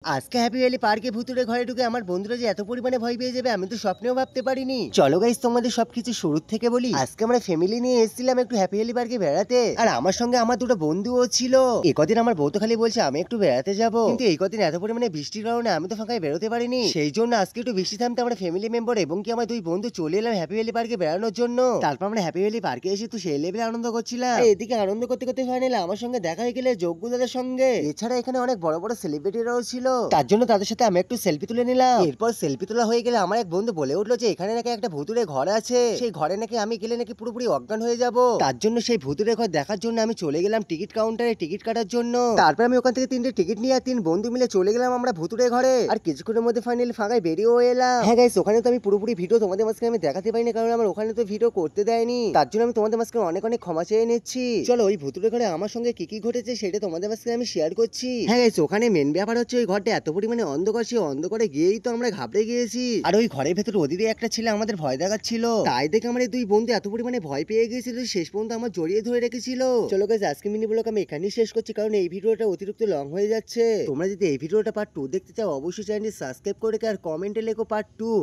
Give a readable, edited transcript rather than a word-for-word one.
আজকে happy valley পার্কে ভুতুড়ে ঘরে ঢুকে আমার বন্ধুরা যে এত পরিমাণে ভয় পেয়ে যাবে আমি তো স্বপ্নেও ভাবতে পারিনি। চলো গাইস তোমাদের সবকিছু শুরু থেকে বলি। আজকে আমরা ফ্যামিলি নিয়ে এসেছিলাম একটু হ্যাপি ভ্যালি পার্কে বেড়াতে, আর আমার সঙ্গে আমার দুটো বন্ধুও ছিল। এই কদিন আমার বউ তো খালি বলছে আমি একটু বেড়াতে যাব, কিন্তু এই কদিন এত পরিমাণে বৃষ্টির কারণে আমি তো ফাঁকায় বেরোতে পারিনি। সেই জন্য আজকে একটু বৃষ্টি থামতে আমরা ফ্যামিলি মেম্বার এবং কি আমার দুই বন্ধু চলে এলাম হ্যাপি ভ্যালি পার্কে বেড়ানোর জন্য। তারপর আমরা হ্যাপি ভ্যালি পার্কে এসে তো সেই লেভেলে আনন্দ করছিলাম। আর এদিকে আনন্দ করতে করতে ফাইনালি আমার সঙ্গে দেখা হয়ে গেলে যোগ্য দাদার সঙ্গে। এছাড়া এখানে অনেক বড় বড় সেলিব্রিটিরাও ছিল, তার জন্য তাদের সাথে আমি একটু সেলফি তুলে নিলাম। এরপর সেলফি তোলা হয়ে গেলে আমার এক বন্ধু বলে উঠলো যে এখানে নাকি একটা ভুতুড়ে ঘর আছে, সেই ঘরে নাকি আমি গেলে নাকি পুরোপুরি অজ্ঞান হয়ে যাব। তার জন্য সেই ভুতুড়ে ঘর দেখার জন্য আমি চলে গেলাম টিকিট কাউন্টারে টিকিট কাটার জন্য। তারপর আমি ওখান থেকে 3টে টিকিট নিয়ে আর 3 বন্ধু মিলে চলে গেলাম আমরা ভুতুড়ে ঘরে। আর কিছুক্ষণের মধ্যে ফাইনালি ফাঁকায় বেরিয়েও এলাম। হ্যাঁ গাইস, ওখানে তো আমি পুরোপুরি ভিডিও তোমাদের মাঝখানে আমি দেখাতে পারিনি, কারণ আমার ওখানে তো ভিডিও করতে দেয়নি। তার জন্য আমি তোমাদের মাঝখানে অনেক অনেক ক্ষমা চেয়ে নিচ্ছি। চলো ওই ভুতুড়ে ঘরে আমার সঙ্গে কি কি ঘটেছে সেটা তোমাদের মাঝখানে আমি শেয়ার করছি। হ্যাঁ গাইস, ওখানে মেন ব্যাপার হচ্ছে ওই ঘরটা এত পরিমাণে অন্ধকার, সেই অন্ধকারে গিয়েই তো আমরা ঘাবড়ে গিয়েছি। আর ওই ঘরের ভেতর ওদিকে একটা ছেলে আমাদের ভয় দেখাচ্ছিল, তাই দেখে আমার এই দুই বন্ধু এত পরিমাণে ভয় পেয়ে গিয়েছিল শেষ পর্যন্ত আমার জড়িয়ে ধরে রেখেছিল। চলো গাইস, আজকে মিনি ব্লগ আমি এখানেই শেষ করছি, কারণ এই ভিডিওটা অতিরিক্ত লং হয়ে যাচ্ছে। তোমরা যদি এই ভিডিওটা পার্ট 2 দেখতে চাও অবশ্যই চ্যানেলটি সাবস্ক্রাইব করে আর কমেন্টে লেখো পার্ট 2।